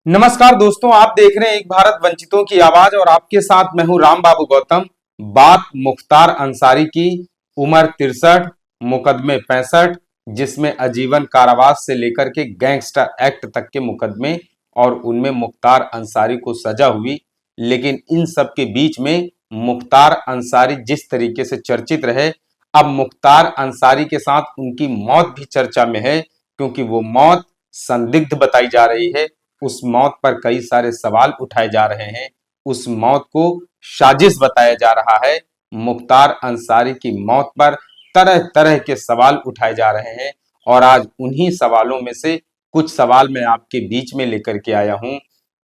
नमस्कार दोस्तों, आप देख रहे हैं एक भारत वंचितों की आवाज और आपके साथ मैं हूं राम बाबू गौतम। बात मुख्तार अंसारी की। उम्र 63, मुकदमे 65, जिसमें आजीवन कारावास से लेकर के गैंगस्टर एक्ट तक के मुकदमे और उनमें मुख्तार अंसारी को सजा हुई। लेकिन इन सब के बीच में मुख्तार अंसारी जिस तरीके से चर्चित रहे, अब मुख्तार अंसारी के साथ उनकी मौत भी चर्चा में है, क्योंकि वो मौत संदिग्ध बताई जा रही है। उस मौत पर कई सारे सवाल उठाए जा रहे हैं। उस मौत को साजिश बताया जा रहा है। मुख्तार अंसारी की मौत पर तरह तरह के सवाल उठाए जा रहे हैं और आज उन्हीं सवालों में से कुछ सवाल मैं आपके बीच में लेकर के आया हूं।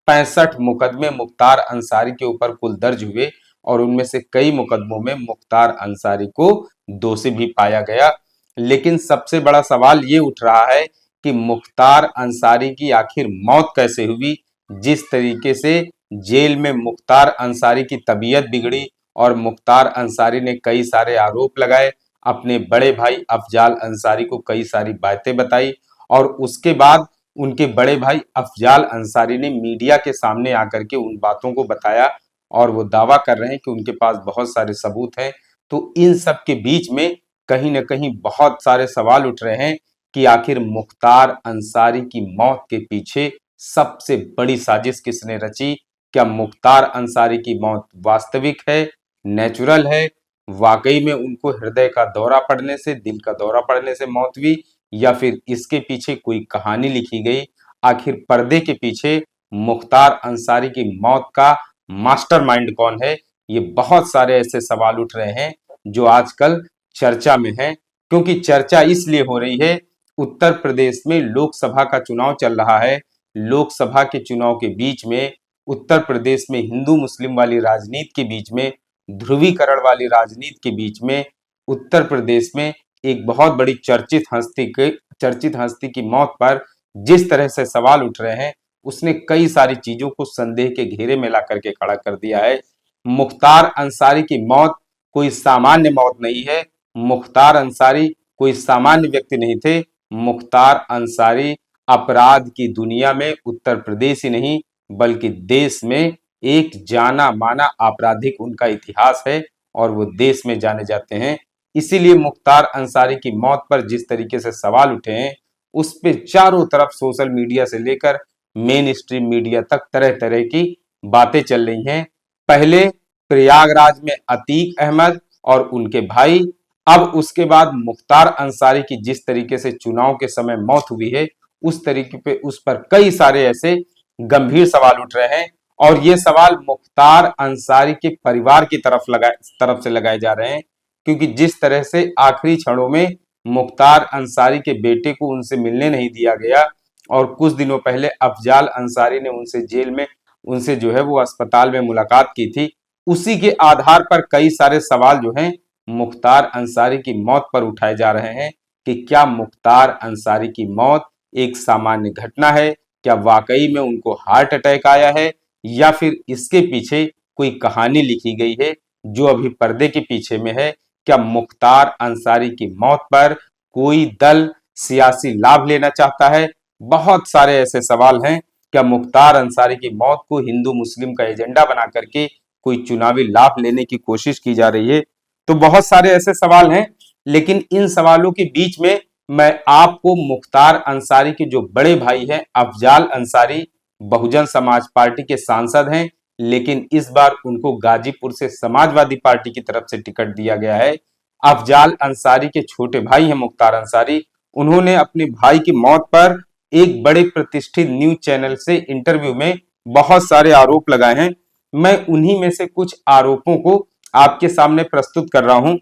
65 मुकदमे मुख्तार अंसारी के ऊपर कुल दर्ज हुए और उनमें से कई मुकदमों में मुख्तार अंसारी को दोषी भी पाया गया। लेकिन सबसे बड़ा सवाल ये उठ रहा है कि मुख्तार अंसारी की आखिर मौत कैसे हुई। जिस तरीके से जेल में मुख्तार अंसारी की तबीयत बिगड़ी और मुख्तार अंसारी ने कई सारे आरोप लगाए, अपने बड़े भाई अफजाल अंसारी को कई सारी बातें बताई और उसके बाद उनके बड़े भाई अफजाल अंसारी ने मीडिया के सामने आकर के उन बातों को बताया और वो दावा कर रहे हैं कि उनके पास बहुत सारे सबूत हैं। तो इन सब के बीच में कहीं ना कहीं बहुत सारे सवाल उठ रहे हैं कि आखिर मुख्तार अंसारी की मौत के पीछे सबसे बड़ी साजिश किसने रची। क्या मुख्तार अंसारी की मौत वास्तविक है, नेचुरल है, वाकई में उनको हृदय का दौरा पड़ने से, दिल का दौरा पड़ने से मौत हुई, या फिर इसके पीछे कोई कहानी लिखी गई। आखिर पर्दे के पीछे मुख्तार अंसारी की मौत का मास्टरमाइंड कौन है। ये बहुत सारे ऐसे सवाल उठ रहे हैं जो आजकल चर्चा में है। क्योंकि चर्चा इसलिए हो रही है, उत्तर प्रदेश में लोकसभा का चुनाव चल रहा है। लोकसभा के चुनाव के बीच में उत्तर प्रदेश में हिंदू मुस्लिम वाली राजनीति के बीच में, ध्रुवीकरण वाली राजनीति के बीच में, उत्तर प्रदेश में एक बहुत बड़ी चर्चित हस्ती की मौत पर जिस तरह से सवाल उठ रहे हैं, उसने कई सारी चीजों को संदेह के घेरे में ला करके खड़ा कर दिया है। मुख्तार अंसारी की मौत कोई सामान्य मौत नहीं है। मुख्तार अंसारी कोई सामान्य व्यक्ति नहीं थे। मुख्तार अंसारी अपराध की दुनिया में उत्तर प्रदेश ही नहीं बल्कि देश में एक जाना माना आपराधिक उनका इतिहास है और वो देश में जाने जाते हैं। इसीलिए मुख्तार अंसारी की मौत पर जिस तरीके से सवाल उठे हैं, उस पे चारों तरफ सोशल मीडिया से लेकर मेन स्ट्रीम मीडिया तक तरह तरह की बातें चल रही हैं। पहले प्रयागराज में अतीक अहमद और उनके भाई, अब उसके बाद मुख्तार अंसारी की जिस तरीके से चुनाव के समय मौत हुई है, उस तरीके पे उस पर कई सारे ऐसे गंभीर सवाल उठ रहे हैं और ये सवाल मुख्तार अंसारी के परिवार की तरफ से लगाए जा रहे हैं। क्योंकि जिस तरह से आखिरी क्षणों में मुख्तार अंसारी के बेटे को उनसे मिलने नहीं दिया गया और कुछ दिनों पहले अफजाल अंसारी ने उनसे जेल में उनसे जो है वो अस्पताल में मुलाकात की थी, उसी के आधार पर कई सारे सवाल जो हैं मुख्तार अंसारी की मौत पर उठाए जा रहे हैं कि क्या मुख्तार अंसारी की मौत एक सामान्य घटना है, क्या वाकई में उनको हार्ट अटैक आया है, या फिर इसके पीछे कोई कहानी लिखी गई है जो अभी पर्दे के पीछे में है। क्या मुख्तार अंसारी की मौत पर कोई दल सियासी लाभ लेना चाहता है। बहुत सारे ऐसे सवाल हैं। क्या मुख्तार अंसारी की मौत को हिंदू मुस्लिम का एजेंडा बना करके कोई चुनावी लाभ लेने की कोशिश की जा रही है। तो बहुत सारे ऐसे सवाल हैं, लेकिन इन सवालों के बीच में मैं आपको मुख्तार अंसारी के जो बड़े भाई हैं अफजाल अंसारी, बहुजन समाज पार्टी के सांसद हैं, लेकिन इस बार उनको गाजीपुर से समाजवादी पार्टी की तरफ से टिकट दिया गया है। अफजाल अंसारी के छोटे भाई हैं मुख्तार अंसारी। उन्होंने अपने भाई की मौत पर एक बड़े प्रतिष्ठित न्यूज चैनल से इंटरव्यू में बहुत सारे आरोप लगाए हैं। मैं उन्हीं में से कुछ आरोपों को आपके सामने प्रस्तुत कर रहा हूं।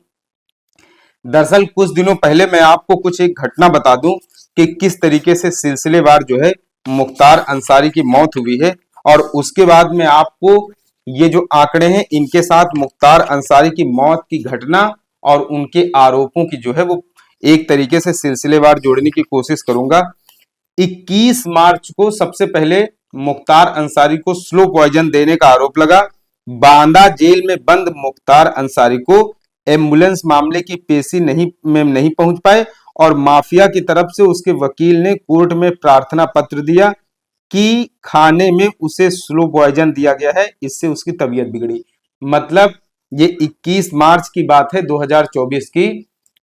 दरअसल कुछ दिनों पहले मैं आपको कुछ एक घटना बता दूं कि किस तरीके से सिलसिलेवार जो है मुख्तार अंसारी की मौत हुई है, और उसके बाद में आपको ये जो आंकड़े हैं इनके साथ मुख्तार अंसारी की मौत की घटना और उनके आरोपों की जो है वो एक तरीके से सिलसिलेवार जोड़ने की कोशिश करूंगा। 21 मार्च को सबसे पहले मुख्तार अंसारी को स्लो पॉइजन देने का आरोप लगा। बांदा जेल में बंद मुख्तार अंसारी को एम्बुलेंस मामले की पेशी नहीं पहुंच पाए और माफिया की तरफ से उसके वकील ने कोर्ट में प्रार्थना पत्र दिया। कि खाने में उसे स्लो पॉइजन दिया गया है, इससे उसकी तबीयत बिगड़ी। मतलब ये 21 मार्च की बात है 2024 की।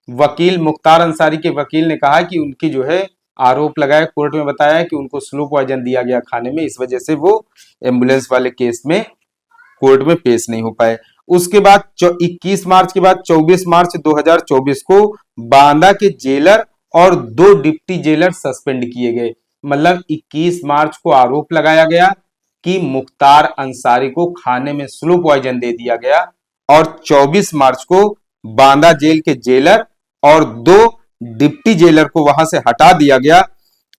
वकील मुख्तार अंसारी के वकील ने कहा कि उनकी जो है आरोप लगाया, कोर्ट में बताया है कि उनको स्लो पॉइजन दिया गया खाने में, इस वजह से वो एम्बुलेंस वाले केस में कोर्ट में पेश नहीं हो पाए। उसके बाद 21 मार्च के बाद 24 मार्च 2024 को बांदा के जेलर और 2 डिप्टी जेलर सस्पेंड किए गए। मतलब 21 मार्च को आरोप लगाया गया कि मुख्तार अंसारी को खाने में स्लो पॉइजन दे दिया गया, और 24 मार्च को बांदा जेल के जेलर और 2 डिप्टी जेलर को वहां से हटा दिया गया।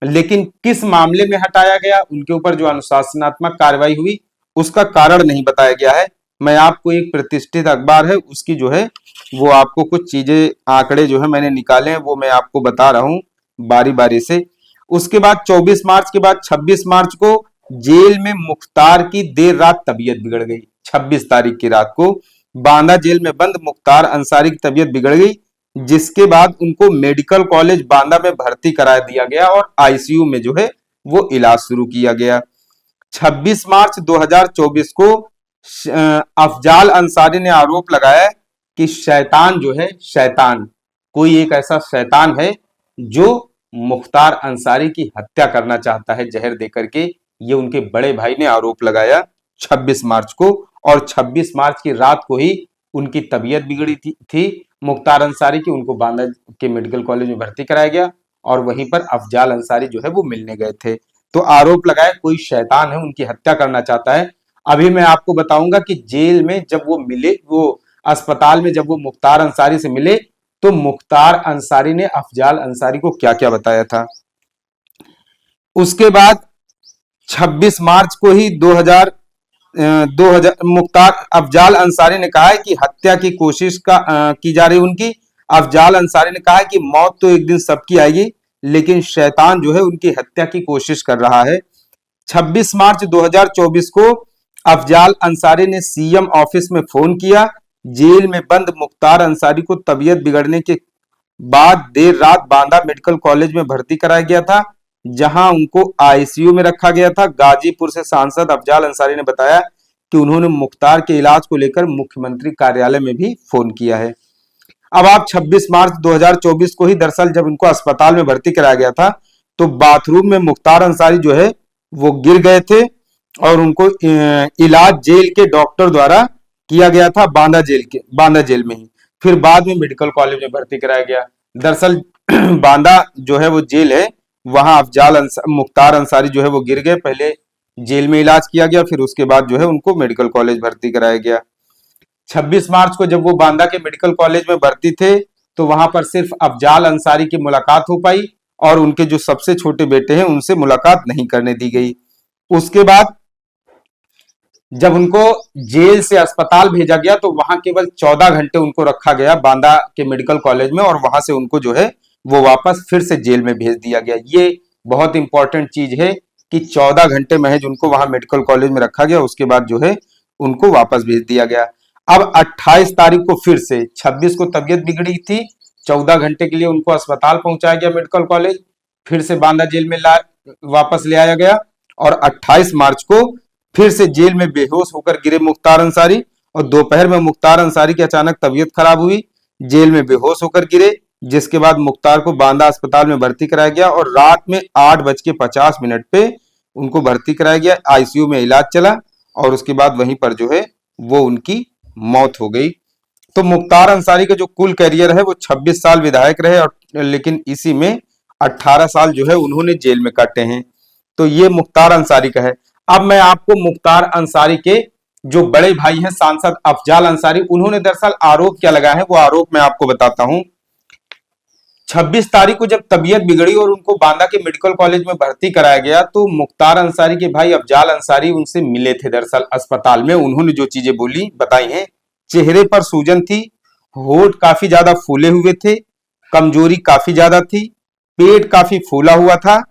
लेकिन किस मामले में हटाया गया, उनके ऊपर जो अनुशासनात्मक कार्रवाई हुई, उसका कारण नहीं बताया गया है। मैं आपको एक प्रतिष्ठित अखबार है उसकी जो है वो आपको कुछ चीजें, आंकड़े जो है मैंने निकाले हैं, वो मैं आपको बता रहा हूं बारी बारी से। उसके बाद 24 मार्च के बाद 26 मार्च को जेल में मुख्तार की देर रात तबीयत बिगड़ गई। 26 तारीख की रात को बांदा जेल में बंद मुख्तार अंसारी की तबीयत बिगड़ गई, जिसके बाद उनको मेडिकल कॉलेज बांदा में भर्ती करा दिया गया और आईसीयू में जो है वो इलाज शुरू किया गया। 26 मार्च 2024 को अफजाल अंसारी ने आरोप लगाया कि शैतान जो है, शैतान, कोई एक ऐसा शैतान है जो मुख्तार अंसारी की हत्या करना चाहता है जहर देकर के। ये उनके बड़े भाई ने आरोप लगाया 26 मार्च को, और 26 मार्च की रात को ही उनकी तबीयत बिगड़ी थी मुख्तार अंसारी की। उनको बांदा के मेडिकल कॉलेज में भर्ती कराया गया और वहीं पर अफजाल अंसारी जो है वो मिलने गए थे। तो आरोप लगाया कोई शैतान है उनकी हत्या करना चाहता है। अभी मैं आपको बताऊंगा कि जेल में जब वो मिले, वो अस्पताल में जब वो मुख्तार अंसारी से मिले, तो मुख्तार अंसारी ने अफजाल अंसारी को क्या क्या बताया था। उसके बाद 26 मार्च को ही 2000 मुख्तार अफजाल अंसारी ने कहा है कि हत्या की कोशिश की जा रही उनकी। अफजाल अंसारी ने कहा है कि मौत तो एक दिन सबकी आएगी, लेकिन शैतान जो है उनकी हत्या की कोशिश कर रहा है। 26 मार्च 2024 को अफजाल अंसारी ने सीएम ऑफिस में फोन किया। जेल में बंद मुख्तार अंसारी को तबीयत बिगड़ने के बाद देर रात बांदा मेडिकल कॉलेज में भर्ती कराया गया था, जहां उनको आईसीयू में रखा गया था। गाजीपुर से सांसद अफजाल अंसारी ने बताया कि उन्होंने मुख्तार के इलाज को लेकर मुख्यमंत्री कार्यालय में भी फोन किया है। अब आप 26 मार्च 2024 को ही दरअसल जब उनको अस्पताल में भर्ती कराया गया था, तो बाथरूम में मुख्तार अंसारी जो है वो गिर गए थे और उनको इलाज जेल के डॉक्टर द्वारा किया गया था, बांदा जेल में ही। फिर बाद में मेडिकल कॉलेज में भर्ती कराया गया। दरअसल बांदा जो है वो जेल है, वहां मुख्तार अंसारी जो है वो गिर गए, पहले जेल में इलाज किया गया, फिर उसके बाद जो है उनको मेडिकल कॉलेज भर्ती कराया गया। 26 मार्च को जब वो बांदा के मेडिकल कॉलेज में भर्ती थे, तो वहां पर सिर्फ अफजाल अंसारी की मुलाकात हो पाई और उनके जो सबसे छोटे बेटे हैं उनसे मुलाकात नहीं करने दी गई। उसके बाद जब उनको जेल से अस्पताल भेजा गया, तो वहां केवल 14 घंटे उनको रखा गया बांदा के मेडिकल कॉलेज में, और वहां से उनको जो है वो वापस फिर से जेल में भेज दिया गया। ये बहुत इंपॉर्टेंट चीज है कि 14 घंटे महज उनको वहां मेडिकल कॉलेज में रखा गया, उसके बाद जो है उनको वापस भेज दिया गया। अब 28 तारीख को फिर से, 26 को तबीयत बिगड़ी थी, 14 घंटे के लिए उनको अस्पताल पहुंचाया गया मेडिकल कॉलेज, फिर से बांदा जेल में वापस ले आया गया, और 28 मार्च को फिर से जेल में बेहोश होकर गिरे मुख्तार अंसारी, और दोपहर में मुख्तार अंसारी की अचानक तबीयत खराब हुई, जेल में बेहोश होकर गिरे, जिसके बाद मुख्तार को बांदा अस्पताल में भर्ती कराया गया और रात में 8:50 पे उनको भर्ती कराया गया, आईसीयू में इलाज चला, और उसके बाद वहीं पर जो है वो उनकी मौत हो गई। तो मुख्तार अंसारी का जो कुल करियर है वो 26 साल विधायक रहे, और लेकिन इसी में 18 साल जो है उन्होंने जेल में काटे हैं। तो ये मुख्तार अंसारी का है। अब मैं आपको मुख्तार अंसारी के जो बड़े भाई हैं सांसद अफजाल अंसारी, उन्होंने दरअसल आरोप क्या लगाया है वो आरोप मैं आपको बताता हूं। 26 तारीख को जब तबीयत बिगड़ी और उनको बांदा के मेडिकल कॉलेज में भर्ती कराया गया, तो मुख्तार अंसारी के भाई अफजाल अंसारी उनसे मिले थे दरअसल अस्पताल में। उन्होंने जो चीजें बोली बताई हैं, चेहरे पर सूजन थी, होठ काफी ज्यादा फूले हुए थे, कमजोरी काफी ज्यादा थी, पेट काफी फूला हुआ था,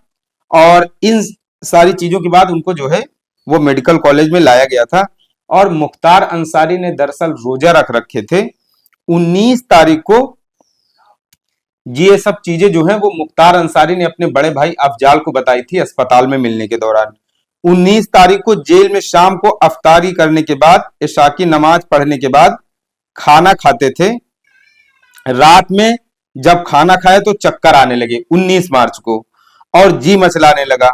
और इन सारी चीजों के बाद उनको जो है वो मेडिकल कॉलेज में लाया गया था। और मुख्तार अंसारी ने दरअसल रोजा रख रखे थे। 19 तारीख को ये सब चीजें जो है वो मुख्तार अंसारी ने अपने बड़े भाई अफजाल को बताई थी अस्पताल में मिलने के दौरान। 19 तारीख को जेल में शाम को अफ्तारी करने के बाद, इशा की नमाज पढ़ने के बाद खाना खाते थे। रात में जब खाना खाए तो चक्कर आने लगे 19 मार्च को, और जी मचलाने लगा,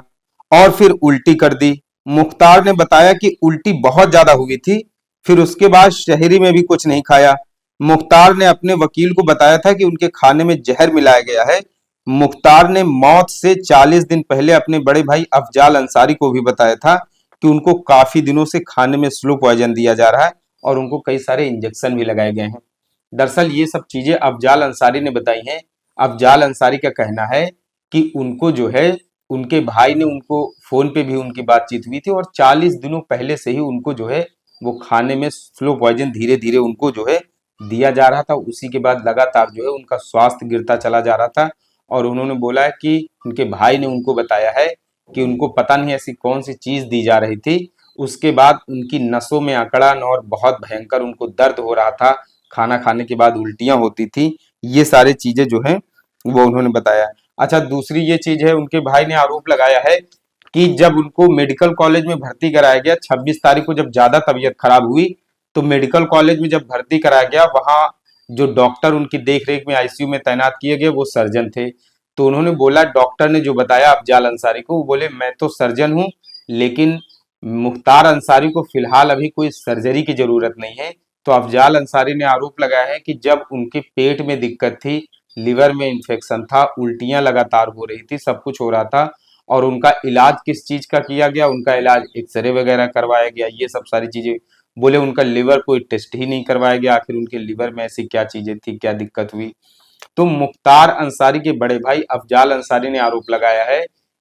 और फिर उल्टी कर दी। मुख्तार ने बताया कि उल्टी बहुत ज्यादा हुई थी। फिर उसके बाद शहरी में भी कुछ नहीं खाया। मुख्तार ने अपने वकील को बताया था कि उनके खाने में जहर मिलाया गया है। मुख्तार ने मौत से 40 दिन पहले अपने बड़े भाई अफजाल अंसारी को भी बताया था कि उनको काफी दिनों से खाने में स्लो पॉइजन दिया जा रहा है और उनको कई सारे इंजेक्शन भी लगाए गए हैं। दरअसल ये सब चीजें अफजाल अंसारी ने बताई हैं। अफजाल अंसारी का कहना है कि उनको जो है, उनके भाई ने उनको फोन पे भी उनकी बातचीत हुई थी और 40 दिनों पहले से ही उनको जो है वो खाने में स्लो पॉइजन धीरे धीरे उनको जो है दिया जा रहा था। उसी के बाद लगातार जो है उनका स्वास्थ्य गिरता चला जा रहा था। और उन्होंने बोला है कि उनके भाई ने उनको बताया है कि उनको पता नहीं ऐसी कौन सी चीज दी जा रही थी। उसके बाद उनकी नसों में अकड़न और बहुत भयंकर उनको दर्द हो रहा था, खाना खाने के बाद उल्टियां होती थी। ये सारी चीजें जो है वो उन्होंने बताया। अच्छा, दूसरी ये चीज है, उनके भाई ने आरोप लगाया है कि जब उनको मेडिकल कॉलेज में भर्ती कराया गया 26 तारीख को, जब ज्यादा तबीयत खराब हुई तो मेडिकल कॉलेज में जब भर्ती कराया गया, वहां जो डॉक्टर उनकी देखरेख में आईसीयू में तैनात किए गए वो सर्जन थे। तो उन्होंने बोला, डॉक्टर ने जो बताया अफजाल अंसारी को, वो बोले मैं तो सर्जन हूं, लेकिन मुख्तार अंसारी को फिलहाल अभी कोई सर्जरी की जरूरत नहीं है। तो अफजाल अंसारी ने आरोप लगाया है कि जब उनके पेट में दिक्कत थी, लिवर में इंफेक्शन था, उल्टियां लगातार हो रही थी, सब कुछ हो रहा था, और उनका इलाज किस चीज का किया गया, उनका इलाज एक्सरे वगैरह करवाया गया, ये सब सारी चीजें। बोले उनका लिवर कोई टेस्ट ही नहीं करवाया गया, आखिर उनके लिवर में ऐसी क्या चीजें थी, क्या दिक्कत हुई। तो मुख्तार अंसारी के बड़े भाई अफजाल अंसारी ने आरोप लगाया है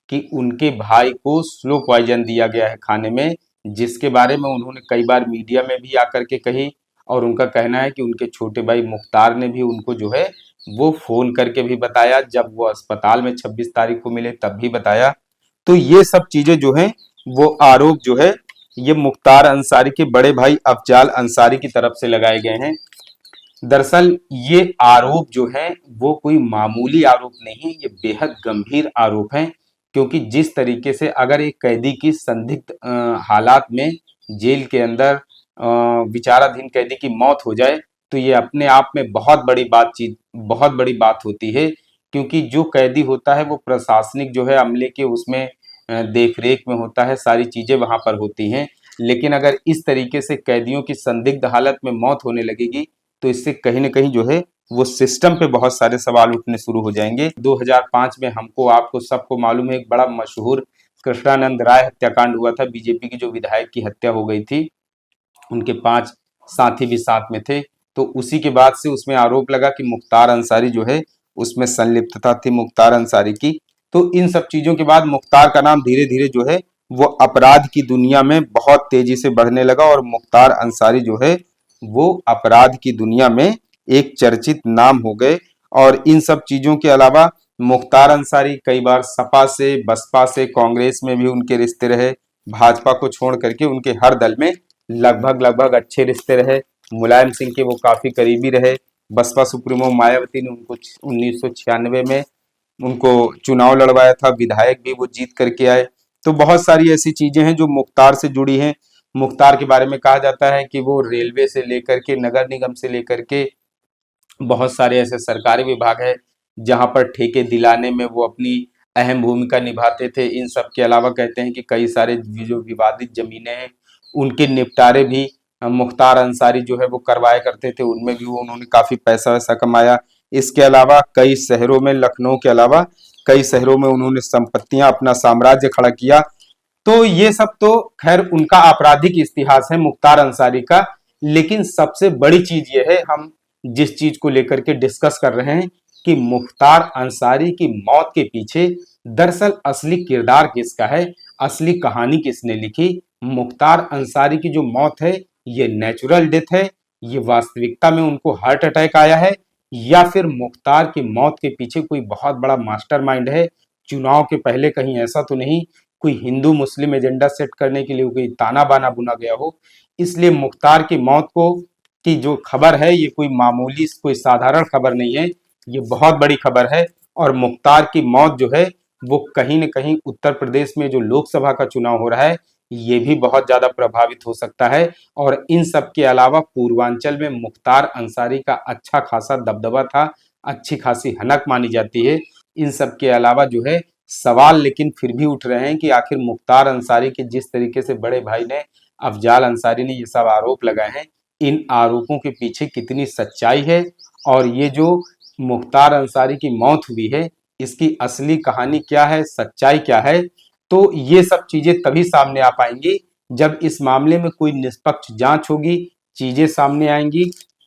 कि उनके भाई को स्लो पॉइजन दिया गया है खाने में, जिसके बारे में उन्होंने कई बार मीडिया में भी आकर के कही। और उनका कहना है कि उनके छोटे भाई मुख्तार ने भी उनको जो है वो फोन करके भी बताया, जब वो अस्पताल में 26 तारीख को मिले तब भी बताया। तो ये सब चीजें जो है वो आरोप जो है ये मुख्तार अंसारी के बड़े भाई अफजाल अंसारी की तरफ से लगाए गए हैं। दरअसल ये आरोप जो है वो कोई मामूली आरोप नहीं है, ये बेहद गंभीर आरोप है। क्योंकि जिस तरीके से अगर एक कैदी की संदिग्ध हालात में जेल के अंदर विचाराधीन कैदी की मौत हो जाए, तो ये अपने आप में बहुत बड़ी बात होती है। क्योंकि जो कैदी होता है वो प्रशासनिक जो है अमले के उसमें देख रेख में होता है, सारी चीजें वहां पर होती हैं। लेकिन अगर इस तरीके से कैदियों की संदिग्ध हालत में मौत होने लगेगी, तो इससे कहीं ना कहीं जो है वो सिस्टम पे बहुत सारे सवाल उठने शुरू हो जाएंगे। 2005 में हमको आपको सबको मालूम है, एक बड़ा मशहूर कृष्णानंद राय हत्याकांड हुआ था। बीजेपी की जो विधायक की हत्या हो गई थी, उनके 5 साथी भी साथ में थे। तो उसी के बाद से उसमें आरोप लगा कि मुख्तार अंसारी जो है उसमें संलिप्तता थी मुख्तार अंसारी की। तो इन सब चीजों के बाद मुख्तार का नाम धीरे धीरे जो है वो अपराध की दुनिया में बहुत तेजी से बढ़ने लगा, और मुख्तार अंसारी जो है वो अपराध की दुनिया में एक चर्चित नाम हो गए। और इन सब चीजों के अलावा मुख्तार अंसारी कई बार सपा से, बसपा से, कांग्रेस में भी उनके रिश्ते रहे। भाजपा को छोड़ करके उनके हर दल में लगभग लगभग अच्छे रिश्ते रहे। मुलायम सिंह के वो काफी करीबी रहे। बसपा सुप्रीमो मायावती ने उनको 1996 में उनको चुनाव लड़वाया था, विधायक भी वो जीत करके आए। तो बहुत सारी ऐसी चीजें हैं जो मुख्तार से जुड़ी हैं। मुख्तार के बारे में कहा जाता है कि वो रेलवे से लेकर के नगर निगम से लेकर के बहुत सारे ऐसे सरकारी विभाग है जहां पर ठेके दिलाने में वो अपनी अहम भूमिका निभाते थे। इन सब के अलावा कहते हैं कि कई सारे जो विवादित जमीनें हैं उनके निपटारे भी मुख्तार अंसारी जो है वो करवाया करते थे, उनमें भी वो उन्होंने काफी पैसा वैसा कमाया। इसके अलावा कई शहरों में, लखनऊ के अलावा कई शहरों में उन्होंने संपत्तियां, अपना साम्राज्य खड़ा किया। तो ये सब तो खैर उनका आपराधिक इतिहास है मुख्तार अंसारी का। लेकिन सबसे बड़ी चीज ये है, हम जिस चीज को लेकर के डिस्कस कर रहे हैं कि मुख्तार अंसारी की मौत के पीछे दरअसल असली किरदार किसका है, असली कहानी किसने लिखी। मुख्तार अंसारी की जो मौत है ये नेचुरल डेथ है, ये वास्तविकता में उनको हार्ट अटैक आया है, या फिर मुख्तार की मौत के पीछे कोई बहुत बड़ा मास्टरमाइंड है। चुनाव के पहले कहीं ऐसा तो नहीं कोई हिंदू मुस्लिम एजेंडा सेट करने के लिए कोई ताना बाना बुना गया हो। इसलिए मुख्तार की मौत को की जो खबर है ये कोई मामूली, कोई साधारण खबर नहीं है, ये बहुत बड़ी खबर है। और मुख्तार की मौत जो है वो कहीं न कहीं उत्तर प्रदेश में जो लोकसभा का चुनाव हो रहा है, ये भी बहुत ज़्यादा प्रभावित हो सकता है। और इन सब के अलावा पूर्वांचल में मुख्तार अंसारी का अच्छा खासा दबदबा था, अच्छी खासी हनक मानी जाती है। इन सब के अलावा जो है सवाल लेकिन फिर भी उठ रहे हैं कि आखिर मुख्तार अंसारी के जिस तरीके से बड़े भाई ने अफजाल अंसारी ने ये सब आरोप लगाए हैं, इन आरोपों के पीछे कितनी सच्चाई है और ये जो मुख्तार अंसारी की मौत हुई है, इसकी असली कहानी क्या है, सच्चाई क्या है। तो ये सब चीजें तभी सामने आ पाएंगी जब इस मामले में कोई निष्पक्ष जांच होगी, चीजें सामने आएंगी।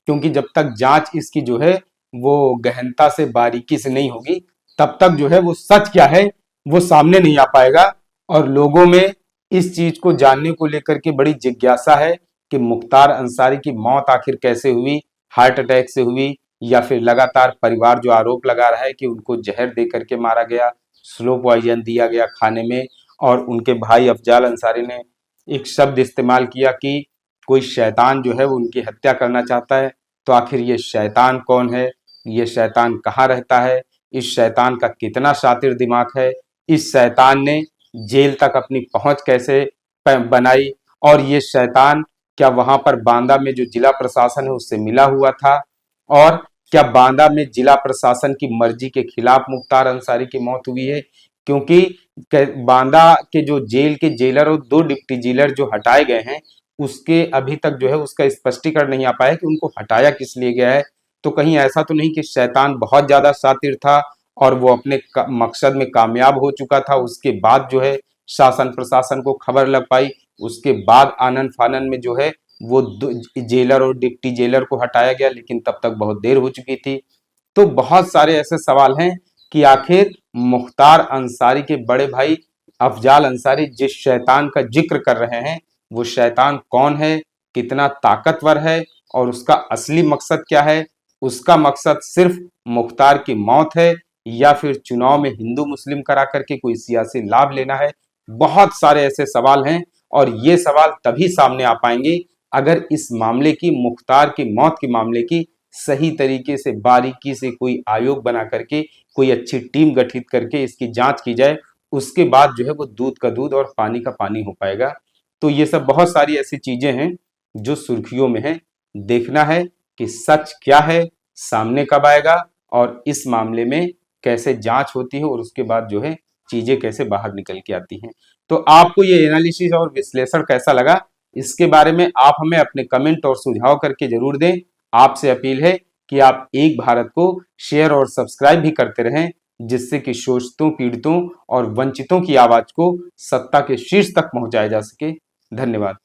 क्योंकि जब तक जांच इसकी जो है वो गहनता से बारीकी से नहीं होगी, तब तक जो है वो सच क्या है वो सामने नहीं आ पाएगा। और लोगों में इस चीज को जानने को लेकर के बड़ी जिज्ञासा है कि मुख्तार अंसारी की मौत आखिर कैसे हुई, हार्ट अटैक से हुई या फिर लगातार परिवार जो आरोप लगा रहा है कि उनको जहर दे करके मारा गया, स्लो पॉइजन दिया गया खाने में। और उनके भाई अफजाल अंसारी ने एक शब्द इस्तेमाल किया कि कोई शैतान जो है वो उनकी हत्या करना चाहता है। तो आखिर ये शैतान कौन है, ये शैतान कहाँ रहता है, इस शैतान का कितना शातिर दिमाग है, इस शैतान ने जेल तक अपनी पहुंच कैसे बनाई, और ये शैतान क्या वहां पर बांदा में जो जिला प्रशासन है उससे मिला हुआ था, और क्या बांदा में जिला प्रशासन की मर्जी के खिलाफ मुख्तार अंसारी की मौत हुई है। क्योंकि बांदा के जो जेल के जेलर और 2 डिप्टी जेलर जो हटाए गए हैं, उसके अभी तक जो है उसका स्पष्टीकरण नहीं आ पाया कि उनको हटाया किस लिए गया है। तो कहीं ऐसा तो नहीं कि शैतान बहुत ज्यादा शातिर था और वो अपने मकसद में कामयाब हो चुका था, उसके बाद जो है शासन प्रशासन को खबर लग पाई, उसके बाद आनन फानन में जो है वो जेलर और डिप्टी जेलर को हटाया गया, लेकिन तब तक बहुत देर हो चुकी थी। तो बहुत सारे ऐसे सवाल हैं कि आखिर मुख्तार अंसारी के बड़े भाई अफजाल अंसारी जिस शैतान का जिक्र कर रहे हैं, वो शैतान कौन है, कितना ताकतवर है और उसका असली मकसद क्या है। उसका मकसद सिर्फ मुख्तार की मौत है या फिर चुनाव में हिंदू मुस्लिम करा करके कोई सियासी लाभ लेना है। बहुत सारे ऐसे सवाल हैं और ये सवाल तभी सामने आ पाएंगे अगर इस मामले की, मुख्तार की मौत के मामले की सही तरीके से बारीकी से कोई आयोग बना करके, कोई अच्छी टीम गठित करके इसकी जांच की जाए। उसके बाद जो है वो दूध का दूध और पानी का पानी हो पाएगा। तो ये सब बहुत सारी ऐसी चीजें हैं जो सुर्खियों में है। देखना है कि सच क्या है, सामने कब आएगा और इस मामले में कैसे जांच होती है और उसके बाद जो है चीजें कैसे बाहर निकल के आती हैं। तो आपको ये एनालिसिस और विश्लेषण कैसा लगा, इसके बारे में आप हमें अपने कमेंट और सुझाव करके जरूर दें। आपसे अपील है कि आप एक भारत को शेयर और सब्सक्राइब भी करते रहें, जिससे कि शोषितों, पीड़ितों और वंचितों की आवाज को सत्ता के शीर्ष तक पहुंचाया जा सके। धन्यवाद।